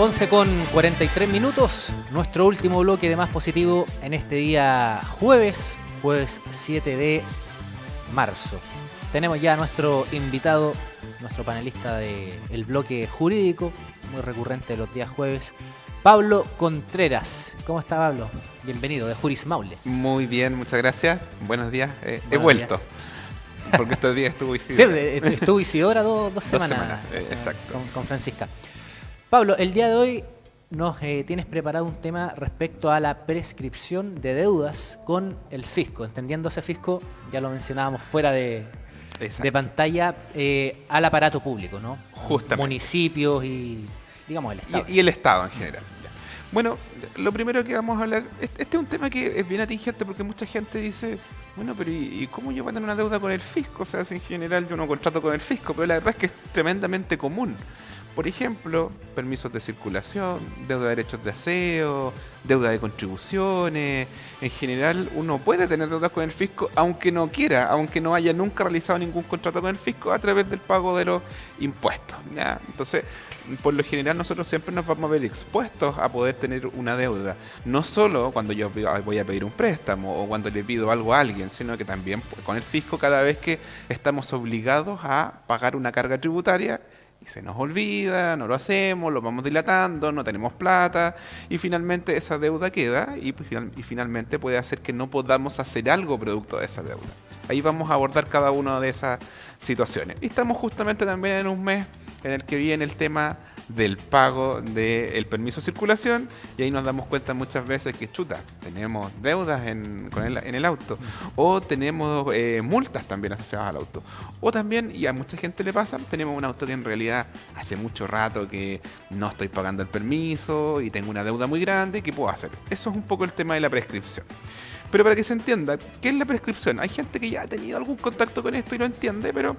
11:43, nuestro último bloque de Más Positivo en este día jueves 7 de marzo. Tenemos ya a nuestro invitado, nuestro panelista del bloque jurídico, muy recurrente de los días jueves, Pablo Contreras. ¿Cómo está, Pablo? Bienvenido, de Juris Maule. Muy bien, muchas gracias. Buenos días. He Buenos vuelto. días. Porque estos días estuvo Isidora. Sí, estuvo Isidora dos semanas. Exacto. Con Francisca. Pablo, el día de hoy nos tienes preparado un tema respecto a la prescripción de deudas con el fisco. Entendiendo ese fisco, ya lo mencionábamos fuera de pantalla, al aparato público, ¿no? Justamente. Municipios y, digamos, el Estado. Y el Estado en general. Bueno, lo primero que vamos a hablar, este es un tema que es bien atingente porque mucha gente dice, bueno, pero ¿y cómo yo voy a tener una deuda con el fisco? O sea, si en general yo no contrato con el fisco, pero la verdad es que es tremendamente común. Por ejemplo, permisos de circulación, deuda de derechos de aseo, deuda de contribuciones. En general, uno puede tener deudas con el fisco aunque no quiera, aunque no haya nunca realizado ningún contrato con el fisco a través del pago de los impuestos, ¿ya? Entonces, por lo general, nosotros siempre nos vamos a ver expuestos a poder tener una deuda. No solo cuando yo voy a pedir un préstamo o cuando le pido algo a alguien, sino que también con el fisco cada vez que estamos obligados a pagar una carga tributaria y se nos olvida, no lo hacemos, lo vamos dilatando, no tenemos plata y finalmente esa deuda queda y finalmente puede hacer que no podamos hacer algo producto de esa deuda. Ahí vamos a abordar cada una de esas situaciones. Y estamos justamente también en un mes en el que viene el tema del pago del permiso de circulación y ahí nos damos cuenta muchas veces que tenemos deudas en el auto o tenemos multas también asociadas al auto o también, y a mucha gente le pasa, tenemos un auto que en realidad hace mucho rato que no estoy pagando el permiso y tengo una deuda muy grande, ¿qué puedo hacer? Eso es un poco el tema de la prescripción. Pero para que se entienda, ¿qué es la prescripción? Hay gente que ya ha tenido algún contacto con esto y lo entiende, pero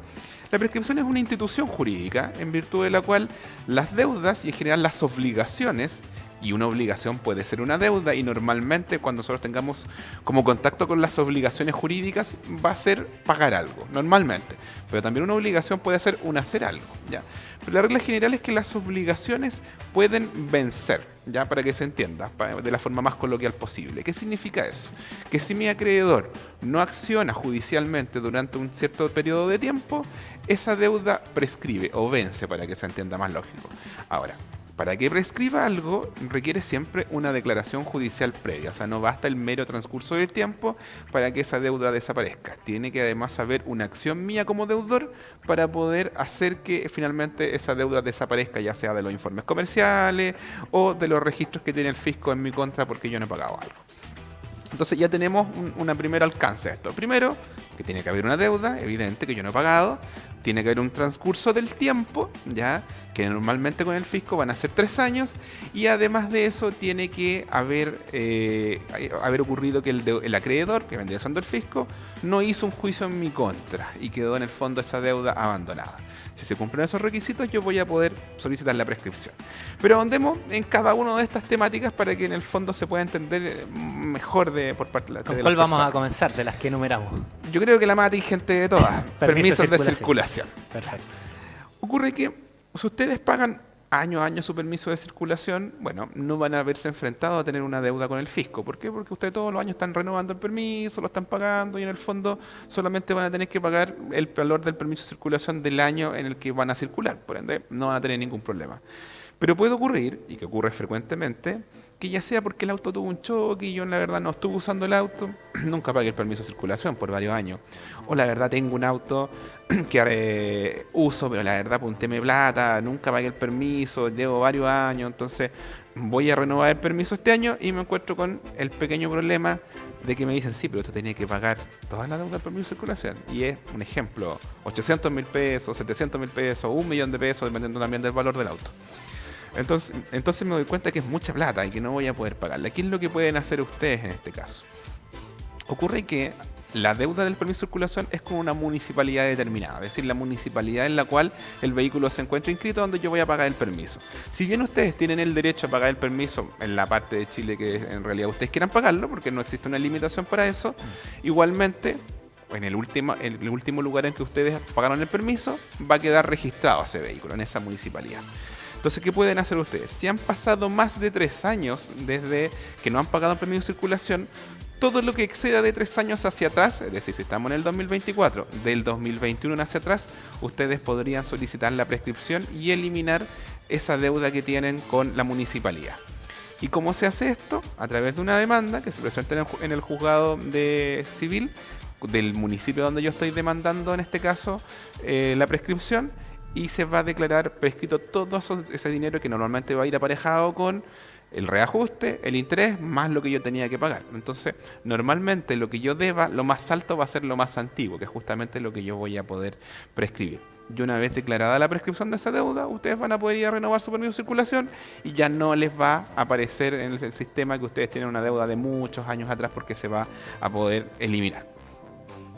la prescripción es una institución jurídica en virtud de la cual las deudas y en general las obligaciones, y una obligación puede ser una deuda, y normalmente cuando nosotros tengamos como contacto con las obligaciones jurídicas va a ser pagar algo, normalmente. Pero también una obligación puede ser un hacer algo, ¿ya? Pero la regla general es que las obligaciones pueden vencer, ¿ya? Para que se entienda, de la forma más coloquial posible. ¿Qué significa eso? Que si mi acreedor no acciona judicialmente durante un cierto periodo de tiempo, esa deuda prescribe o vence, para que se entienda más lógico. Ahora, para que prescriba algo requiere siempre una declaración judicial previa, o sea, no basta el mero transcurso del tiempo para que esa deuda desaparezca. Tiene que además haber una acción mía como deudor para poder hacer que finalmente esa deuda desaparezca, ya sea de los informes comerciales o de los registros que tiene el fisco en mi contra porque yo no he pagado algo. Entonces ya tenemos un primer alcance a esto. Primero, que tiene que haber una deuda, evidente, que yo no he pagado. Tiene que haber un transcurso del tiempo, ya que normalmente con el fisco van a ser 3 años. Y además de eso, tiene que haber ocurrido que el acreedor, que vendría siendo el fisco, no hizo un juicio en mi contra y quedó en el fondo esa deuda abandonada. Si se cumplen esos requisitos, yo voy a poder solicitar la prescripción. Pero ahondemos en cada una de estas temáticas para que en el fondo se pueda entender mejor por parte de las personas. ¿Con cuál vamos a comenzar de las que enumeramos? Yo creo que la más atingente de todas, permisos de circulación. Perfecto. Ocurre que si ustedes pagan año a año su permiso de circulación, bueno, no van a verse enfrentados a tener una deuda con el fisco. ¿Por qué? Porque ustedes todos los años están renovando el permiso, lo están pagando y en el fondo solamente van a tener que pagar el valor del permiso de circulación del año en el que van a circular. Por ende, no van a tener ningún problema. Pero puede ocurrir, y que ocurre frecuentemente, que ya sea porque el auto tuvo un choque y yo la verdad no estuve usando el auto, nunca pagué el permiso de circulación por varios años. O la verdad tengo un auto que uso, pero la verdad por un tema de plata, nunca pagué el permiso, llevo varios años, entonces voy a renovar el permiso este año y me encuentro con el pequeño problema de que me dicen, sí, pero tú tenías que pagar toda la deuda del permiso de circulación. Y es un ejemplo, 800.000 pesos, 700.000 pesos, 1.000.000 de pesos, dependiendo también del valor del auto. Entonces me doy cuenta que es mucha plata y que no voy a poder pagarla. ¿Qué es lo que pueden hacer ustedes en este caso? Ocurre que la deuda del permiso de circulación es con una municipalidad determinada, es decir, la municipalidad en la cual el vehículo se encuentra inscrito donde yo voy a pagar el permiso. Si bien ustedes tienen el derecho a pagar el permiso en la parte de Chile que en realidad ustedes quieran pagarlo, porque no existe una limitación para eso, igualmente en el último lugar en que ustedes pagaron el permiso va a quedar registrado ese vehículo en esa municipalidad. Entonces, ¿qué pueden hacer ustedes? Si han pasado más de 3 años desde que no han pagado un permiso de circulación, todo lo que exceda de 3 años hacia atrás, es decir, si estamos en el 2024, del 2021 hacia atrás, ustedes podrían solicitar la prescripción y eliminar esa deuda que tienen con la municipalidad. ¿Y cómo se hace esto? A través de una demanda que se presenta en el juzgado de civil del municipio donde yo estoy demandando, en este caso, la prescripción, y se va a declarar prescrito todo ese dinero que normalmente va a ir aparejado con el reajuste, el interés, más lo que yo tenía que pagar. Entonces, normalmente lo que yo deba, lo más alto va a ser lo más antiguo, que es justamente lo que yo voy a poder prescribir. Y una vez declarada la prescripción de esa deuda, ustedes van a poder ir a renovar su permiso de circulación y ya no les va a aparecer en el sistema que ustedes tienen una deuda de muchos años atrás, porque se va a poder eliminar.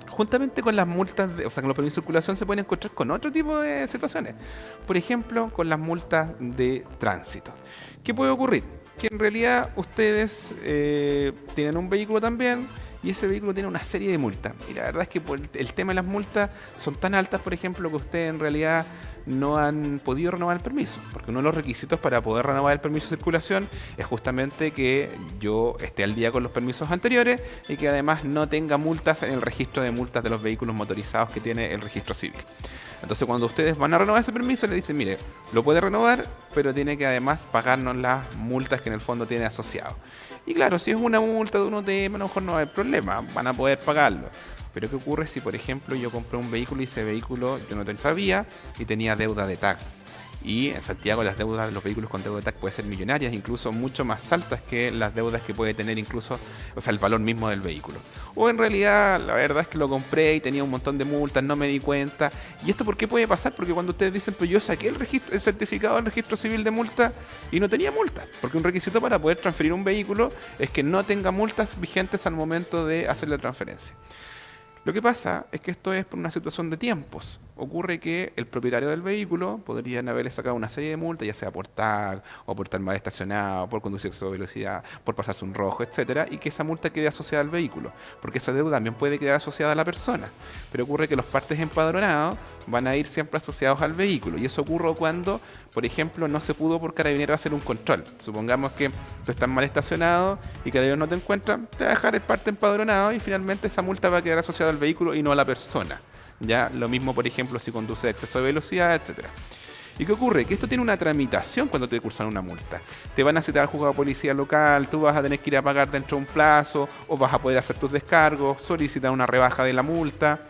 Juntamente con las multas, o sea, con los permisos de circulación se pueden encontrar con otro tipo de situaciones. Por ejemplo, con las multas de tránsito. ¿Qué puede ocurrir? Que en realidad ustedes tienen un vehículo también y ese vehículo tiene una serie de multas. Y la verdad es que por el tema de las multas son tan altas, por ejemplo, que ustedes en realidad no han podido renovar el permiso. Porque uno de los requisitos para poder renovar el permiso de circulación es justamente que yo esté al día con los permisos anteriores y que además no tenga multas en el registro de multas de los vehículos motorizados que tiene el registro civil. Entonces, cuando ustedes van a renovar ese permiso, le dicen, mire, lo puede renovar, pero tiene que además pagarnos las multas que en el fondo tiene asociado. Y claro, si es una multa de unos temas, a lo mejor no hay problema, van a poder pagarlo. Pero ¿qué ocurre si, por ejemplo, yo compré un vehículo y ese vehículo yo no sabía y tenía deuda de TAC? Y en Santiago las deudas de los vehículos con deuda de TAC pueden ser millonarias, incluso mucho más altas que las deudas que puede tener incluso, o sea, el valor mismo del vehículo. O en realidad, la verdad es que lo compré y tenía un montón de multas, no me di cuenta. ¿Y esto por qué puede pasar? Porque cuando ustedes dicen, pues yo saqué el certificado del registro civil de multa y no tenía multa. Porque un requisito para poder transferir un vehículo es que no tenga multas vigentes al momento de hacer la transferencia. Lo que pasa es que esto es por una situación de tiempos. Ocurre que el propietario del vehículo podrían haberle sacado una serie de multas, ya sea por tag, o por estar mal estacionado, por conducir a exceso de velocidad, por pasarse un rojo, etcétera, y que esa multa quede asociada al vehículo, porque esa deuda también puede quedar asociada a la persona. Pero ocurre que los partes empadronados van a ir siempre asociados al vehículo, y eso ocurre cuando, por ejemplo, no se pudo por Carabineros hacer un control. Supongamos que tú estás mal estacionado y Carabineros no te encuentra, te va a dejar el parte empadronado y finalmente esa multa va a quedar asociada al vehículo y no a la persona. Ya, lo mismo, por ejemplo, si conduce a exceso de velocidad, etcétera. ¿Y qué ocurre? Que esto tiene una tramitación cuando te cursan una multa. Te van a citar al juzgado de policía local, tú vas a tener que ir a pagar dentro de un plazo, o vas a poder hacer tus descargos, solicitar una rebaja de la multa,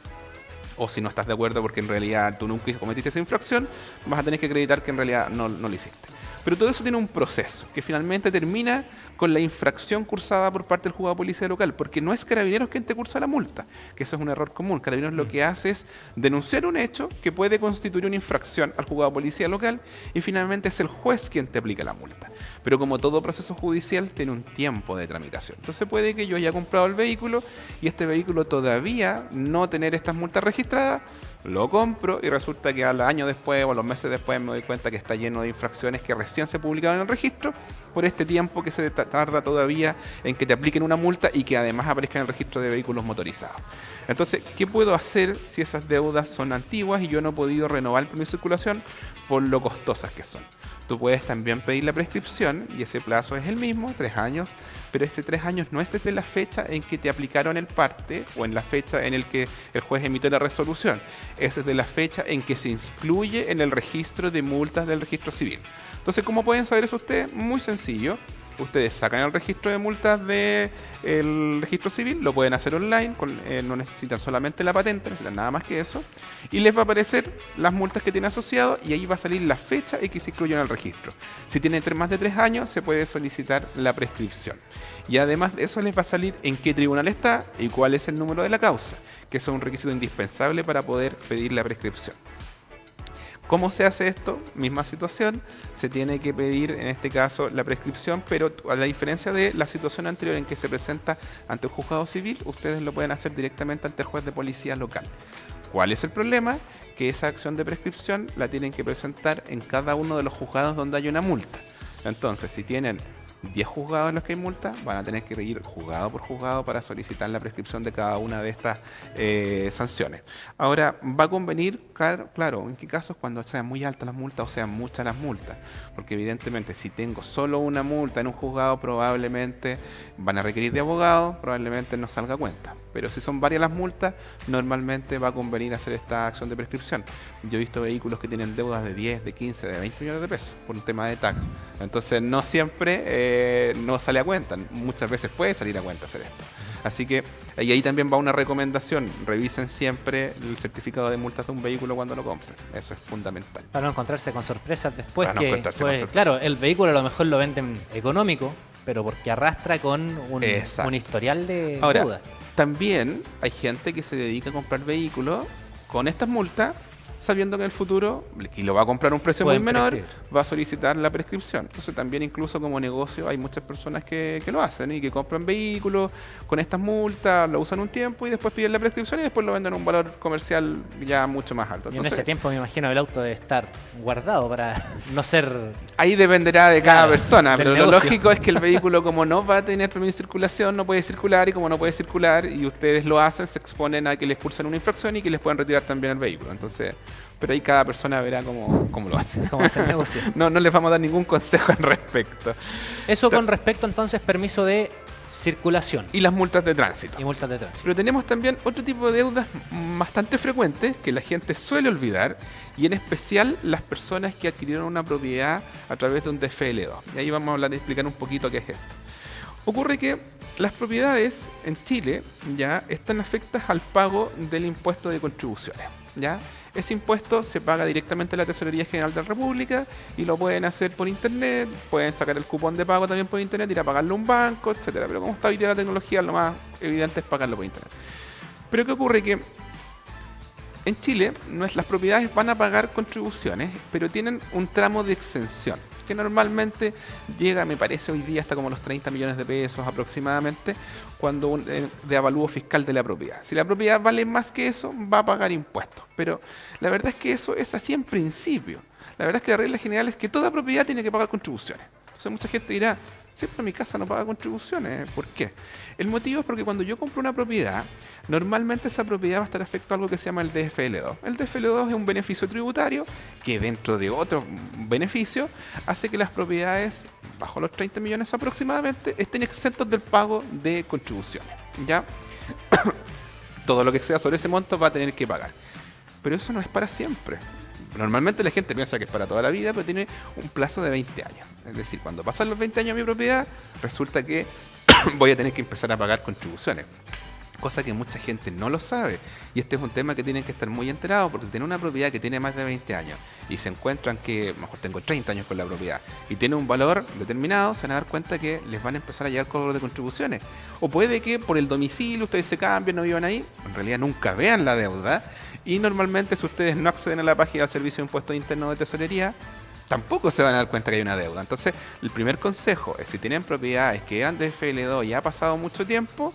o si no estás de acuerdo porque en realidad tú nunca cometiste esa infracción, vas a tener que acreditar que en realidad no lo hiciste. Pero todo eso tiene un proceso que finalmente termina con la infracción cursada por parte del juzgado de policía local, porque no es Carabineros quien te cursa la multa, que eso es un error común. Carabineros lo que hace es denunciar un hecho que puede constituir una infracción al juzgado de policía local y finalmente es el juez quien te aplica la multa. Pero como todo proceso judicial tiene un tiempo de tramitación. Entonces puede que yo haya comprado el vehículo y este vehículo todavía no tener estas multas registradas, lo compro y resulta que al año después o a los meses después me doy cuenta que está lleno de infracciones que recién se publicaron en el registro por este tiempo que se tarda todavía en que te apliquen una multa y que además aparezca en el registro de vehículos motorizados. Entonces, ¿qué puedo hacer si esas deudas son antiguas y yo no he podido renovar el permiso de circulación por lo costosas que son? Tú puedes también pedir la prescripción y ese plazo es el mismo, 3 años, pero este 3 años no es desde la fecha en que te aplicaron el parte o en la fecha en el que el juez emite la resolución, es desde la fecha en que se incluye en el registro de multas del registro civil. Entonces, ¿cómo pueden saber eso ustedes? Muy sencillo. Ustedes sacan el registro de multas del registro civil, lo pueden hacer online, no necesitan solamente la patente, no necesitan nada más que eso, y les va a aparecer las multas que tienen asociado y ahí va a salir la fecha en que se incluyen en el registro. Si tienen más de 3 años, se puede solicitar la prescripción. Y además de eso les va a salir en qué tribunal está y cuál es el número de la causa, que eso es un requisito indispensable para poder pedir la prescripción. ¿Cómo se hace esto? Misma situación, se tiene que pedir en este caso la prescripción, pero a la diferencia de la situación anterior en que se presenta ante el juzgado civil, ustedes lo pueden hacer directamente ante el juez de policía local. ¿Cuál es el problema? Que esa acción de prescripción la tienen que presentar en cada uno de los juzgados donde hay una multa. Entonces, si tienen 10 juzgados en los que hay multa, van a tener que ir juzgado por juzgado para solicitar la prescripción de cada una de estas sanciones. Ahora, va a convenir, claro, en qué casos cuando sean muy altas las multas o sean muchas las multas, porque evidentemente si tengo solo una multa en un juzgado probablemente van a requerir de abogado, probablemente no salga a cuenta. Pero si son varias las multas, normalmente va a convenir hacer esta acción de prescripción. Yo he visto vehículos que tienen deudas de 10, de 15, de 20 millones de pesos por un tema de TAC. Entonces no siempre no sale a cuenta, muchas veces puede salir a cuenta hacer esto. Así que ahí también va una recomendación, revisen siempre el certificado de multas de un vehículo cuando lo compren, eso es fundamental. Para no encontrarse con sorpresas después, Para no que encontrarse con sorpresas. claro, el vehículo a lo mejor lo venden económico, pero porque arrastra con un historial de deuda. También hay gente que se dedica a comprar vehículos con estas multas, sabiendo que en el futuro, y lo va a comprar a un precio muy menor, va a solicitar la prescripción. Entonces también incluso como negocio hay muchas personas que lo hacen y que compran vehículos con estas multas, lo usan un tiempo y después piden la prescripción y después lo venden a un valor comercial ya mucho más alto. Entonces, y en ese tiempo me imagino el auto debe estar guardado para no ser... Ahí dependerá de cada persona, pero negocio. Lo lógico es que el vehículo como no va a tener permiso de circulación, no puede circular, y como no puede circular y ustedes lo hacen, se exponen a que les cursen una infracción y que les puedan retirar también el vehículo. Entonces, pero ahí cada persona verá cómo lo hace. Cómo hace el negocio. No les vamos a dar ningún consejo al respecto. Eso con respecto entonces permiso de circulación. Y las multas de tránsito. Y multas de tránsito. Pero tenemos también otro tipo de deudas bastante frecuentes que la gente suele olvidar, y en especial las personas que adquirieron una propiedad a través de un DFL2. Y ahí vamos a hablar, explicar un poquito qué es esto. Ocurre que las propiedades en Chile ya están afectas al pago del impuesto de contribuciones, ¿ya? Ese impuesto se paga directamente a la Tesorería General de la República y lo pueden hacer por internet, pueden sacar el cupón de pago también por internet, ir a pagarlo a un banco, etcétera. Pero como está hoy día la tecnología, lo más evidente es pagarlo por internet. Pero ¿qué ocurre? Que en Chile las propiedades van a pagar contribuciones, pero tienen un tramo de exención, que normalmente llega, me parece, hoy día hasta como los 30 millones de pesos aproximadamente, cuando de avalúo fiscal de la propiedad. Si la propiedad vale más que eso, va a pagar impuestos. Pero la verdad es que eso es así en principio. La verdad es que la regla general es que toda propiedad tiene que pagar contribuciones. Entonces mucha gente dirá, siempre mi casa no paga contribuciones. ¿Por qué? El motivo es porque cuando yo compro una propiedad, normalmente esa propiedad va a estar afecto a algo que se llama el DFL2. El DFL2 es un beneficio tributario que dentro de otros beneficios hace que las propiedades bajo los 30 millones aproximadamente estén exentos del pago de contribuciones, ¿ya? Todo lo que sea sobre ese monto va a tener que pagar. Pero eso no es para siempre. Normalmente la gente piensa que es para toda la vida, pero tiene un plazo de 20 años. Es decir, cuando pasan los 20 años de mi propiedad, resulta que voy a tener que empezar a pagar contribuciones. Cosa que mucha gente no lo sabe. Y este es un tema que tienen que estar muy enterados, porque tener una propiedad que tiene más de 20 años y se encuentran que, a lo mejor tengo 30 años con la propiedad y tiene un valor determinado, se van a dar cuenta que les van a empezar a llegar cobros de contribuciones. O puede que por el domicilio ustedes se cambien, no vivan ahí, en realidad nunca vean la deuda. Y normalmente si ustedes no acceden a la página del Servicio de Impuestos Internos de Tesorería, tampoco se van a dar cuenta que hay una deuda. Entonces, el primer consejo es, si tienen propiedades que eran de FL2 y ha pasado mucho tiempo,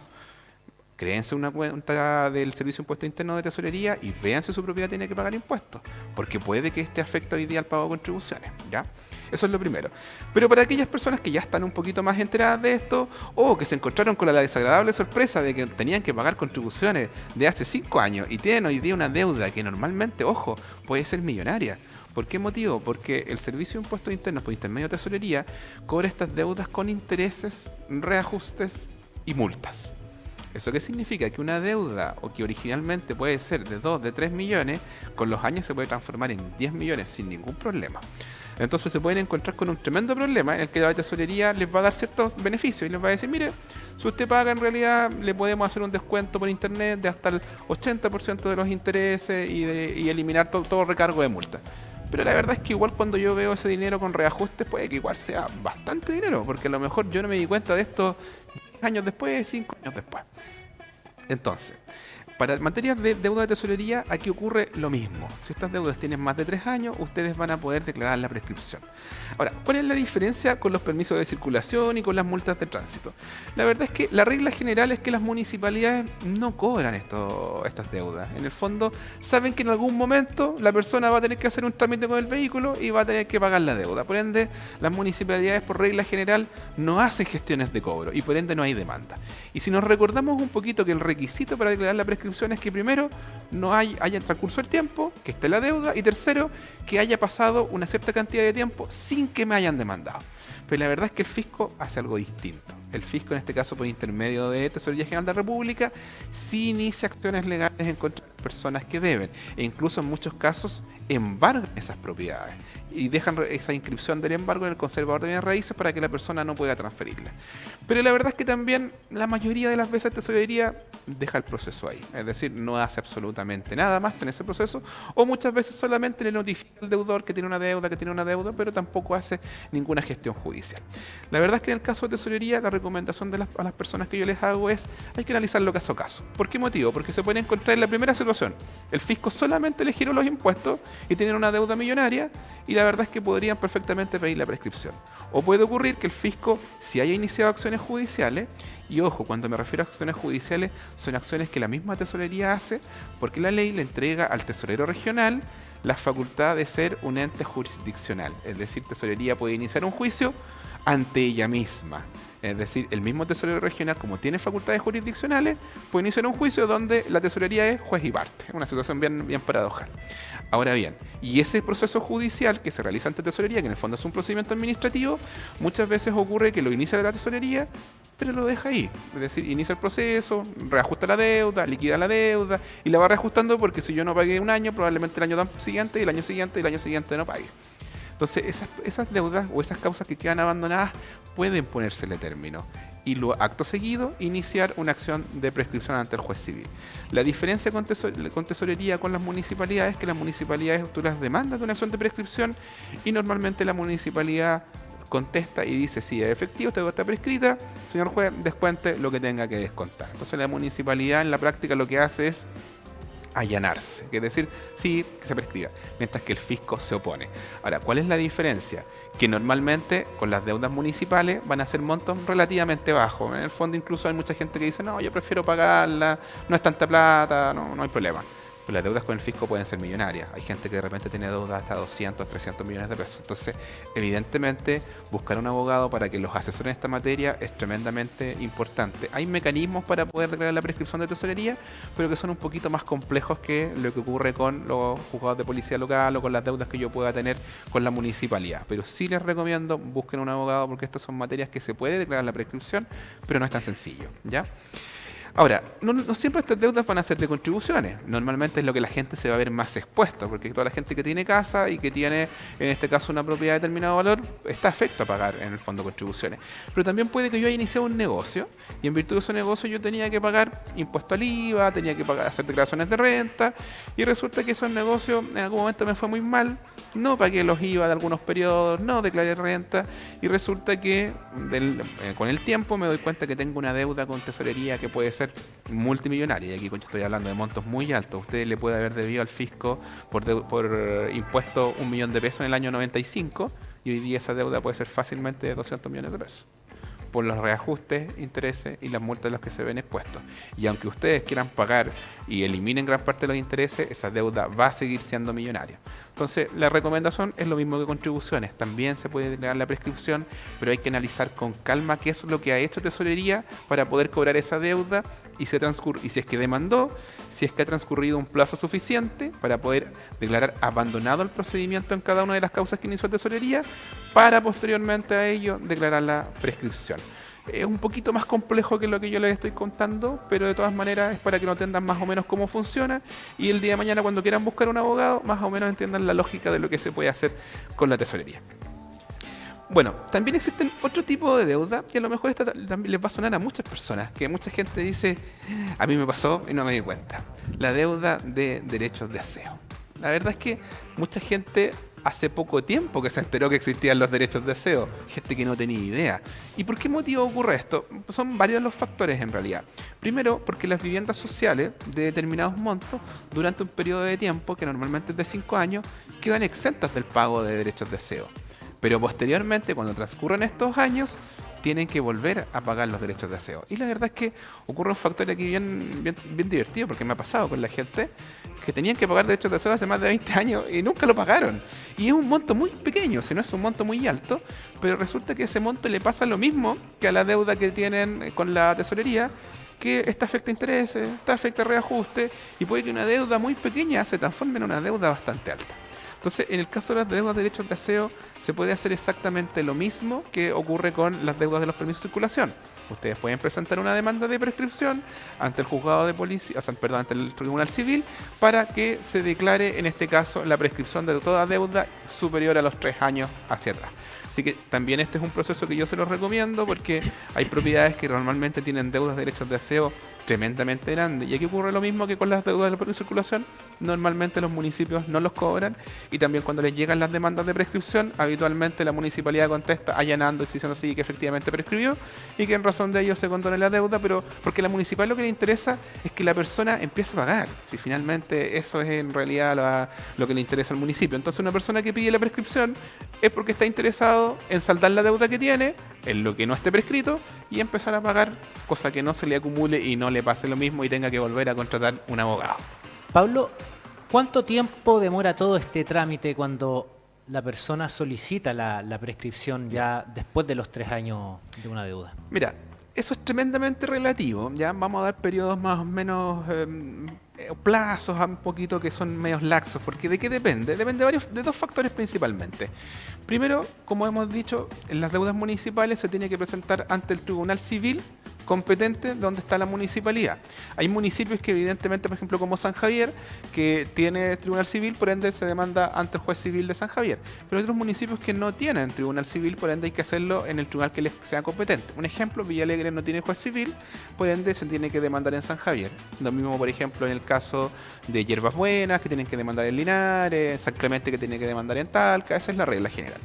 créense una cuenta del Servicio de Impuestos Internos de Tesorería y vean si su propiedad tiene que pagar impuestos, porque puede que este afecte hoy día al pago de contribuciones, ¿ya? Eso es lo primero. Pero para aquellas personas que ya están un poquito más enteradas de esto, o que se encontraron con la desagradable sorpresa de que tenían que pagar contribuciones de hace 5 años y tienen hoy día una deuda que normalmente, ojo, puede ser millonaria. ¿Por qué motivo? Porque el Servicio de Impuestos Internos por intermedio de Tesorería cobra estas deudas con intereses, reajustes y multas. ¿Eso qué significa? Que una deuda, o que originalmente puede ser de 2, de 3 millones, con los años se puede transformar en 10 millones sin ningún problema. Entonces se pueden encontrar con un tremendo problema en el que la tesorería les va a dar ciertos beneficios y les va a decir, mire, si usted paga, en realidad le podemos hacer un descuento por internet de hasta el 80% de los intereses y eliminar todo recargo de multa. Pero la verdad es que igual cuando yo veo ese dinero con reajustes, puede que igual sea bastante dinero, porque a lo mejor yo no me di cuenta de esto 10 años después, 5 años después. Entonces, Para materias de deuda de tesorería, aquí ocurre lo mismo. Si estas deudas tienen más de 3 años, ustedes van a poder declarar la prescripción. Ahora, ¿cuál es la diferencia con los permisos de circulación y con las multas de tránsito? La verdad es que la regla general es que las municipalidades no cobran estas deudas. En el fondo, saben que en algún momento la persona va a tener que hacer un trámite con el vehículo y va a tener que pagar la deuda. Por ende, las municipalidades, por regla general, no hacen gestiones de cobro y por ende no hay demanda. Y si nos recordamos un poquito que el requisito para declarar la prescripción es que primero no haya transcurso el tiempo, que esté la deuda, y tercero, que haya pasado una cierta cantidad de tiempo sin que me hayan demandado. Pero la verdad es que el fisco hace algo distinto. El fisco, en este caso por intermedio de Tesorería General de la República, sí inicia acciones legales en contra de las personas que deben, e incluso en muchos casos embargan esas propiedades y dejan esa inscripción del embargo en el conservador de bienes raíces para que la persona no pueda transferirla. Pero la verdad es que también la mayoría de las veces Tesorería deja el proceso ahí, es decir, no hace absolutamente nada más en ese proceso, o muchas veces solamente le notifica al deudor que tiene una deuda, pero tampoco hace ninguna gestión judicial. La verdad es que en el caso de Tesorería, la recomendación a las personas que yo les hago es, hay que analizarlo caso a caso. ¿Por qué motivo? Porque se pueden encontrar en la primera situación, el fisco solamente le giró los impuestos y tienen una deuda millonaria, y la verdad es que podrían perfectamente pedir la prescripción. O puede ocurrir que el fisco, si haya iniciado acciones judiciales, y ojo, cuando me refiero a acciones judiciales, son acciones que la misma tesorería hace, porque la ley le entrega al tesorero regional la facultad de ser un ente jurisdiccional. Es decir, tesorería puede iniciar un juicio ante ella misma. Es decir, el mismo tesorero regional, como tiene facultades jurisdiccionales, puede iniciar un juicio donde la tesorería es juez y parte. Una situación bien paradojal. Ahora bien, y ese proceso judicial que se realiza ante tesorería, que en el fondo es un procedimiento administrativo, muchas veces ocurre que lo inicia la tesorería, pero lo deja ahí. Es decir, inicia el proceso, reajusta la deuda, liquida la deuda, y la va reajustando porque si yo no pagué un año, probablemente el año siguiente, y el año siguiente, y el año siguiente no pague. Entonces, esas deudas o esas causas que quedan abandonadas pueden ponérsele término y acto seguido iniciar una acción de prescripción ante el juez civil. La diferencia con tesorería con las municipalidades es que las municipalidades tú las demandas de una acción de prescripción y normalmente la municipalidad contesta y dice, sí, es efectivo, esta deuda está prescrita, señor juez, descuente lo que tenga que descontar. Entonces la municipalidad en la práctica lo que hace es allanarse, que es decir, sí, que se prescriba, mientras que el fisco se opone. Ahora, ¿cuál es la diferencia? Que normalmente con las deudas municipales van a ser montos relativamente bajos. En el fondo incluso hay mucha gente que dice, no, yo prefiero pagarla, no es tanta plata, no hay problema. Pero las deudas con el fisco pueden ser millonarias. Hay gente que de repente tiene deudas hasta 200, 300 millones de pesos. Entonces, evidentemente, buscar un abogado para que los asesore en esta materia es tremendamente importante. Hay mecanismos para poder declarar la prescripción de tesorería, pero que son un poquito más complejos que lo que ocurre con los juzgados de policía local o con las deudas que yo pueda tener con la municipalidad. Pero sí les recomiendo, busquen un abogado porque estas son materias que se puede declarar la prescripción, pero no es tan sencillo, ¿ya? Ahora, no siempre estas deudas van a ser de contribuciones. Normalmente es lo que la gente se va a ver más expuesto, porque toda la gente que tiene casa y que tiene, en este caso, una propiedad de determinado valor, está afecto a pagar en el fondo contribuciones. Pero también puede que yo haya iniciado un negocio y en virtud de ese negocio yo tenía que pagar impuesto al IVA, tenía que hacer declaraciones de renta y resulta que esos negocios en algún momento me fue muy mal, no pagué los IVA de algunos periodos, no declaré renta y resulta que con el tiempo me doy cuenta que tengo una deuda con tesorería que puede ser multimillonaria, y aquí estoy hablando de montos muy altos. Usted le puede haber debido al fisco por impuesto 1 millón de pesos en el año 95 y hoy día esa deuda puede ser fácilmente de 200 millones de pesos por los reajustes, intereses y las multas de los que se ven expuestos. Y aunque ustedes quieran pagar y eliminen gran parte de los intereses, esa deuda va a seguir siendo millonaria. Entonces, la recomendación es lo mismo que contribuciones. También se puede declarar la prescripción, pero hay que analizar con calma qué es lo que ha hecho Tesorería para poder cobrar esa deuda y si es que demandó, si es que ha transcurrido un plazo suficiente para poder declarar abandonado el procedimiento en cada una de las causas que inició Tesorería, para posteriormente a ello declarar la prescripción. Es un poquito más complejo que lo que yo les estoy contando, pero de todas maneras es para que no entiendan más o menos cómo funciona y el día de mañana cuando quieran buscar un abogado, más o menos entiendan la lógica de lo que se puede hacer con la tesorería. Bueno, también existen otro tipo de deuda que a lo mejor esta también les va a sonar a muchas personas, que mucha gente dice, a mí me pasó y no me di cuenta. La deuda de derechos de aseo. La verdad es que mucha gente hace poco tiempo que se enteró que existían los derechos de aseo, gente que no tenía idea. ¿Y por qué motivo ocurre esto? Son varios los factores en realidad. Primero, porque las viviendas sociales de determinados montos, durante un periodo de tiempo, que normalmente es de 5 años, quedan exentas del pago de derechos de aseo. Pero posteriormente, cuando transcurren estos años, tienen que volver a pagar los derechos de aseo. Y la verdad es que ocurre un factor aquí bien divertido, porque me ha pasado con la gente que tenían que pagar derechos de aseo hace más de 20 años y nunca lo pagaron. Y es un monto muy pequeño, si no es un monto muy alto, pero resulta que ese monto le pasa lo mismo que a la deuda que tienen con la tesorería, que esta afecta intereses, esta afecta reajuste, y puede que una deuda muy pequeña se transforme en una deuda bastante alta. Entonces, en el caso de las deudas de derechos de aseo, se puede hacer exactamente lo mismo que ocurre con las deudas de los permisos de circulación. Ustedes pueden presentar una demanda de prescripción ante el juzgado de policía, ante el tribunal civil, para que se declare, en este caso, la prescripción de toda deuda superior a los 3 años hacia atrás. Así que también este es un proceso que yo se los recomiendo, porque hay propiedades que normalmente tienen deudas de derechos de aseo tremendamente grandes. Y aquí ocurre lo mismo que con las deudas de la propia circulación. Normalmente los municipios no los cobran, y también cuando les llegan las demandas de prescripción, habitualmente la municipalidad contesta allanando y diciendo así que efectivamente prescribió y que en razón de ello se condone la deuda, pero porque a la municipal lo que le interesa es que la persona empiece a pagar. Si finalmente eso es en realidad lo que le interesa al municipio. Entonces, una persona que pide la prescripción es porque está interesado en saldar la deuda que tiene, en lo que no esté prescrito, y empezar a pagar, cosa que no se le acumule y no le pase lo mismo y tenga que volver a contratar un abogado. Pablo, ¿cuánto tiempo demora todo este trámite cuando la persona solicita la prescripción ya después de los 3 años de una deuda? Mira, eso es tremendamente relativo. Ya vamos a dar periodos más o menos, plazos un poquito que son medios laxos, porque ¿de qué depende? Depende de 2 factores principalmente. Primero, como hemos dicho, en las deudas municipales se tiene que presentar ante el tribunal civil competente donde está la municipalidad. Hay municipios que evidentemente, por ejemplo, como San Javier, que tiene tribunal civil, por ende se demanda ante el juez civil de San Javier. Pero hay otros municipios que no tienen tribunal civil, por ende hay que hacerlo en el tribunal que les sea competente. Un ejemplo, Villalegre no tiene juez civil, por ende se tiene que demandar en San Javier. Lo mismo, por ejemplo, en el caso de Hierbas Buenas, que tienen que demandar en Linares, San Clemente, que tiene que demandar en Talca. Esa es la regla general.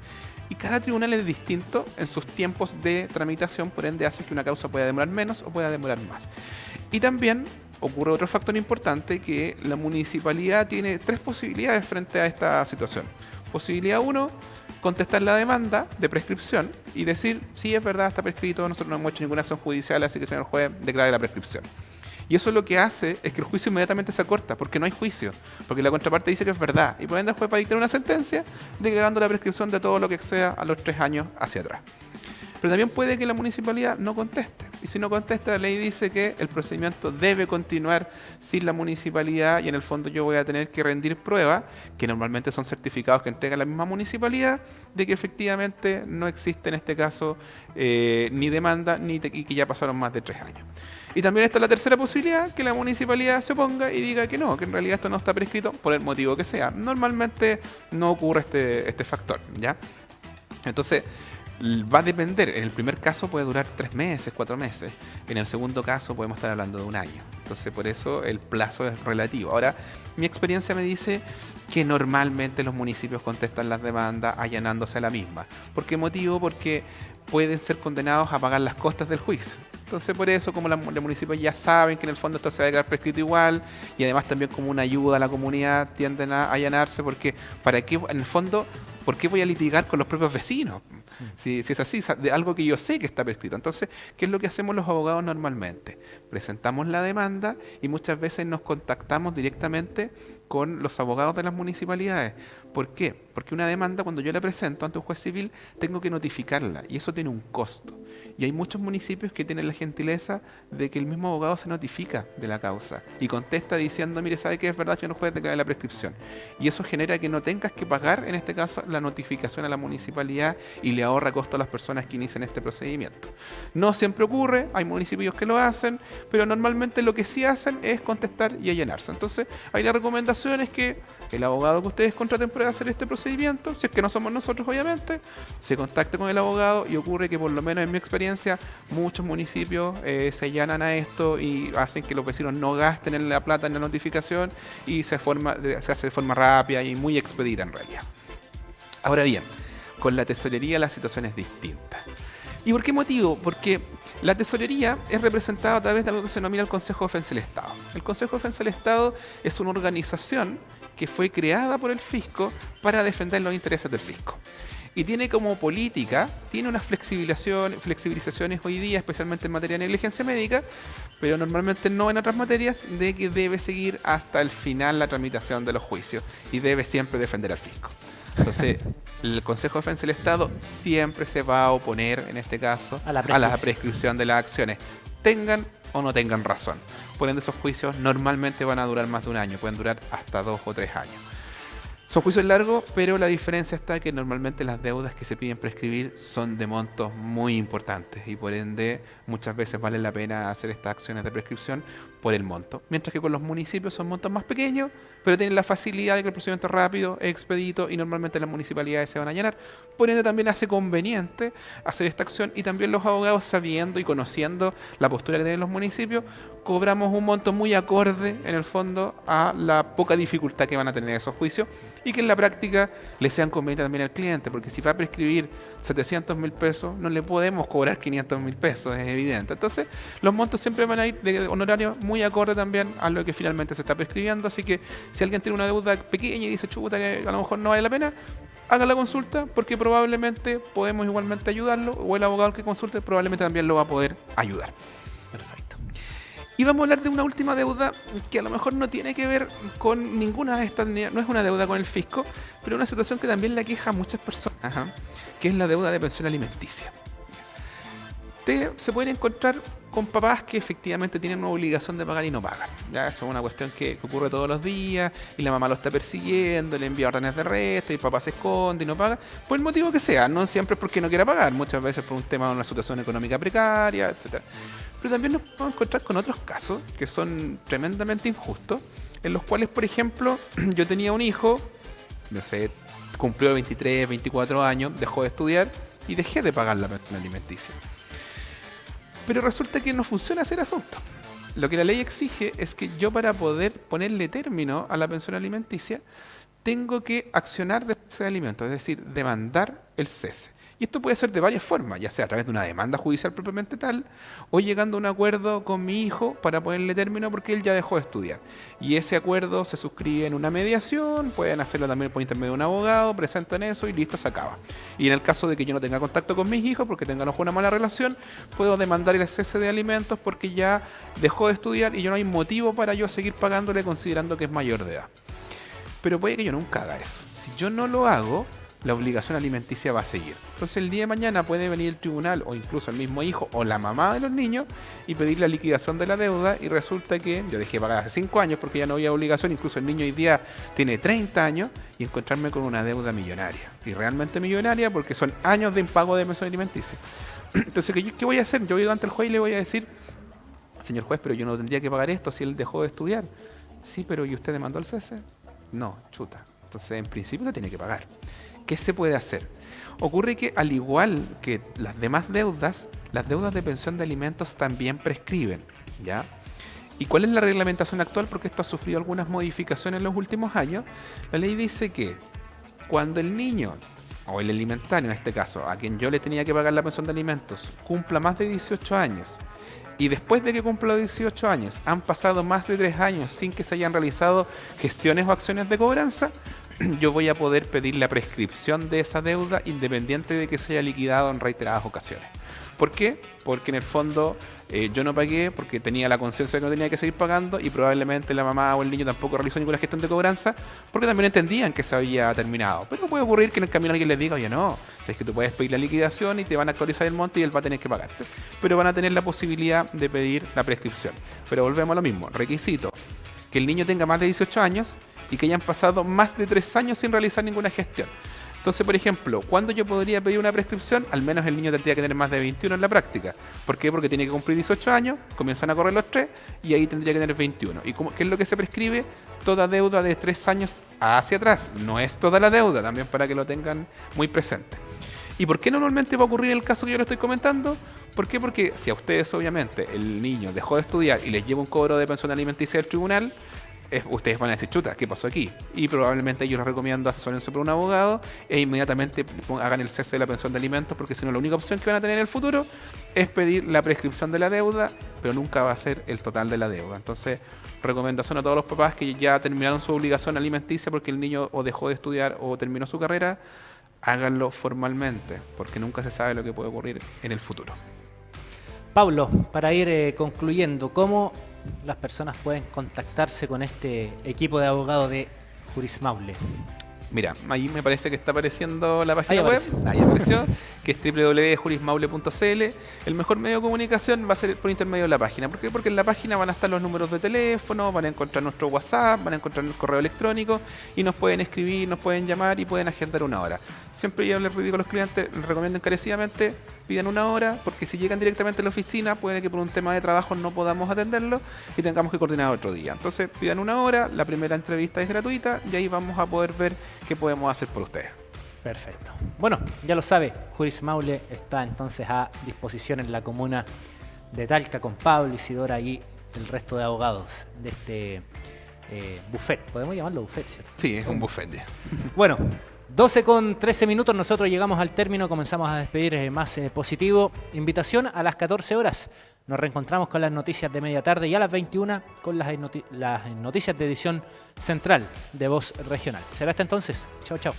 Y cada tribunal es distinto en sus tiempos de tramitación, por ende hace que una causa pueda demorar menos o pueda demorar más. Y también ocurre otro factor importante, que la municipalidad tiene 3 posibilidades frente a esta situación. Posibilidad 1, contestar la demanda de prescripción y decir, sí, es verdad, está prescrito, nosotros no hemos hecho ninguna acción judicial, así que señor juez, declare la prescripción. Y eso lo que hace es que el juicio inmediatamente se acorta, porque no hay juicio, porque la contraparte dice que es verdad, y por ende el juez va a dictar una sentencia declarando la prescripción de todo lo que exceda a los 3 años hacia atrás. Pero también puede que la municipalidad no conteste, y si no contesta, la ley dice que el procedimiento debe continuar sin la municipalidad, y en el fondo yo voy a tener que rendir pruebas, que normalmente son certificados que entrega la misma municipalidad, de que efectivamente no existe en este caso ni demanda, y que ya pasaron más de 3 años. Y también está la tercera posibilidad, que la municipalidad se oponga y diga que no, que en realidad esto no está prescrito por el motivo que sea. Normalmente no ocurre este factor, ¿ya? Entonces, va a depender. En el primer caso puede durar 3 meses, 4 meses. En el segundo caso podemos estar hablando de 1 año. Entonces, por eso el plazo es relativo. Ahora, mi experiencia me dice que normalmente los municipios contestan las demandas allanándose a la misma. ¿Por qué motivo? Porque pueden ser condenados a pagar las costas del juicio. Entonces, por eso, como los municipios ya saben que en el fondo esto se va a quedar prescrito igual, y además también como una ayuda a la comunidad, tienden a allanarse, porque ¿para qué, en el fondo, por qué voy a litigar con los propios vecinos? Si es así, de algo que yo sé que está prescrito. Entonces, ¿qué es lo que hacemos los abogados normalmente? Presentamos la demanda y muchas veces nos contactamos directamente con los abogados de las municipalidades. ¿Por qué? Porque una demanda, cuando yo la presento ante un juez civil, tengo que notificarla, y eso tiene un costo. Y hay muchos municipios que tienen la gentileza de que el mismo abogado se notifica de la causa y contesta diciendo, mire, ¿sabe qué? Es verdad, yo no puedo declarar la prescripción. Y eso genera que no tengas que pagar, en este caso, la notificación a la municipalidad, y le ahorra costo a las personas que inician este procedimiento. No siempre ocurre, hay municipios que lo hacen, pero normalmente lo que sí hacen es contestar y allanarse. Entonces, ahí la recomendación es que el abogado que ustedes contraten para hacer este procedimiento, si es que no somos nosotros obviamente, se contacte con el abogado, y ocurre que, por lo menos en mi experiencia, muchos municipios se allanan a esto y hacen que los vecinos no gasten en la plata en la notificación, y se hace de forma rápida y muy expedita en realidad. Ahora bien, con la tesorería la situación es distinta. ¿Y por qué motivo? Porque la tesorería es representada a través de algo que se denomina el Consejo de Defensa del Estado. El Consejo de Defensa del Estado es una organización que fue creada por el fisco para defender los intereses del fisco. Y tiene como política, tiene unas flexibilizaciones hoy día, especialmente en materia de negligencia médica, pero normalmente no en otras materias, de que debe seguir hasta el final la tramitación de los juicios y debe siempre defender al fisco. Entonces, el Consejo de Defensa del Estado siempre se va a oponer, en este caso, a la prescripción de las acciones, tengan o no tengan razón. Por ende, esos juicios normalmente van a durar más de un año, pueden durar hasta 2 o 3 años. Son juicios largos, pero la diferencia está que normalmente las deudas que se piden prescribir son de montos muy importantes y por ende muchas veces vale la pena hacer estas acciones de prescripción por el monto. Mientras que con los municipios son montos más pequeños, pero tienen la facilidad de que el procedimiento es rápido, es expedito y normalmente las municipalidades se van a llenar. Por ende también hace conveniente hacer esta acción y también los abogados, sabiendo y conociendo la postura que tienen los municipios, cobramos un monto muy acorde en el fondo a la poca dificultad que van a tener esos juicios y que en la práctica le sean convenientes también al cliente, porque si va a prescribir 700.000 pesos, no le podemos cobrar 500.000 pesos, es evidente. Entonces, los montos siempre van a ir de honorario muy acorde también a lo que finalmente se está prescribiendo, así que si alguien tiene una deuda pequeña y dice, chuta, que a lo mejor no vale la pena, haga la consulta porque probablemente podemos igualmente ayudarlo, o el abogado que consulte probablemente también lo va a poder ayudar. Perfecto. Y vamos a hablar de una última deuda que a lo mejor no tiene que ver con ninguna de estas, no es una deuda con el fisco, pero una situación que también le aqueja a muchas personas, que es la deuda de pensión alimenticia. Se pueden encontrar con papás que efectivamente tienen una obligación de pagar y no pagan. Ya, eso es una cuestión que ocurre todos los días y la mamá lo está persiguiendo, le envía órdenes de resto y el papá se esconde y no paga, por el motivo que sea, no siempre es porque no quiera pagar, muchas veces por un tema de una situación económica precaria, etcétera. Pero también nos podemos encontrar con otros casos que son tremendamente injustos, en los cuales, por ejemplo, yo tenía un hijo, no sé, cumplió 23, 24 años, dejó de estudiar y dejé de pagar la pensión alimenticia. Pero resulta que no funciona ese asunto. Lo que la ley exige es que yo, para poder ponerle término a la pensión alimenticia, tengo que accionar de cese de alimentos, es decir, demandar el cese. Y esto puede ser de varias formas, ya sea a través de una demanda judicial propiamente tal, o llegando a un acuerdo con mi hijo para ponerle término porque él ya dejó de estudiar. Y ese acuerdo se suscribe en una mediación, pueden hacerlo también por intermedio de un abogado, presentan eso y listo, se acaba. Y en el caso de que yo no tenga contacto con mis hijos porque tengamos una mala relación, puedo demandar el cese de alimentos porque ya dejó de estudiar y yo no hay motivo para yo seguir pagándole considerando que es mayor de edad. Pero puede que yo nunca haga eso. Si yo no lo hago, la obligación alimenticia va a seguir. Entonces el día de mañana puede venir el tribunal o incluso el mismo hijo o la mamá de los niños y pedir la liquidación de la deuda y resulta que yo dejé de pagar hace 5 años porque ya no había obligación, incluso el niño hoy día tiene 30 años y encontrarme con una deuda millonaria. Y realmente millonaria porque son años de impago de pensión alimenticia. Entonces, ¿qué voy a hacer? Yo voy ante el juez y le voy a decir, señor juez, pero yo no tendría que pagar esto si él dejó de estudiar. Sí, pero ¿y usted demandó el cese? No, chuta. Entonces en principio lo tiene que pagar. ¿Qué se puede hacer? Ocurre que, al igual que las demás deudas, las deudas de pensión de alimentos también prescriben, ¿ya? ¿Y cuál es la reglamentación actual? Porque esto ha sufrido algunas modificaciones en los últimos años. La ley dice que cuando el niño, o el alimentario en este caso, a quien yo le tenía que pagar la pensión de alimentos, cumpla más de 18 años, y después de que cumpla los 18 años han pasado más de 3 años sin que se hayan realizado gestiones o acciones de cobranza, yo voy a poder pedir la prescripción de esa deuda independiente de que se haya liquidado en reiteradas ocasiones. ¿Por qué? Porque en el fondo yo no pagué porque tenía la conciencia de que no tenía que seguir pagando y probablemente la mamá o el niño tampoco realizó ninguna gestión de cobranza porque también entendían que se había terminado. Pero puede ocurrir que en el camino alguien les diga, oye, no, o sea, es que tú puedes pedir la liquidación y te van a actualizar el monto y él va a tener que pagarte. Pero van a tener la posibilidad de pedir la prescripción. Pero volvemos a lo mismo, requisito, que el niño tenga más de 18 años y que hayan pasado más de 3 años sin realizar ninguna gestión. Entonces, por ejemplo, ¿cuándo yo podría pedir una prescripción? Al menos el niño tendría que tener más de 21 en la práctica. ¿Por qué? Porque tiene que cumplir 18 años, comienzan a correr los 3 y ahí tendría que tener 21. ¿Y qué es lo que se prescribe? Toda deuda de 3 años hacia atrás. No es toda la deuda, también para que lo tengan muy presente. ¿Y por qué normalmente va a ocurrir el caso que yo le estoy comentando? ¿Por qué? Porque si a ustedes, obviamente, el niño dejó de estudiar y les lleva un cobro de pensión alimenticia del tribunal, ustedes van a decir, chuta, ¿qué pasó aquí? Y probablemente yo les recomiendo asesórense por un abogado e inmediatamente hagan el cese de la pensión de alimentos, porque si no, la única opción que van a tener en el futuro es pedir la prescripción de la deuda, pero nunca va a ser el total de la deuda. Entonces, recomendación a todos los papás que ya terminaron su obligación alimenticia porque el niño o dejó de estudiar o terminó su carrera, háganlo formalmente, porque nunca se sabe lo que puede ocurrir en el futuro. Pablo, para ir concluyendo, ¿cómo las personas pueden contactarse con este equipo de abogados de Juris Maule? Mira, ahí me parece que está apareciendo la página Ahí web. apareció. Ahí apareció, que es www.jurismaule.cl. El mejor medio de comunicación va a ser por intermedio de la página. ¿Por qué? Porque en la página van a estar los números de teléfono, van a encontrar nuestro WhatsApp, van a encontrar el correo electrónico y nos pueden escribir, nos pueden llamar y pueden agendar una hora. Siempre yo les digo a los clientes, les recomiendo encarecidamente, pidan una hora, porque si llegan directamente a la oficina, puede que por un tema de trabajo no podamos atenderlo y tengamos que coordinar otro día. Entonces pidan una hora, la primera entrevista es gratuita y ahí vamos a poder ver qué podemos hacer por ustedes. Perfecto. Bueno, ya lo sabe, Juris Maule está entonces a disposición en la comuna de Talca con Pablo, Isidora y el resto de abogados de este buffet. Podemos llamarlo buffet, ¿cierto? Sí, es un buffet ya. Bueno, 12 con 13 minutos, nosotros llegamos al término, comenzamos a despedir más positivo. Invitación a las 14 horas. Nos reencontramos con las noticias de media tarde y a las 21 con las noticias de edición central de Voz Regional. Será hasta entonces. Chao, chao.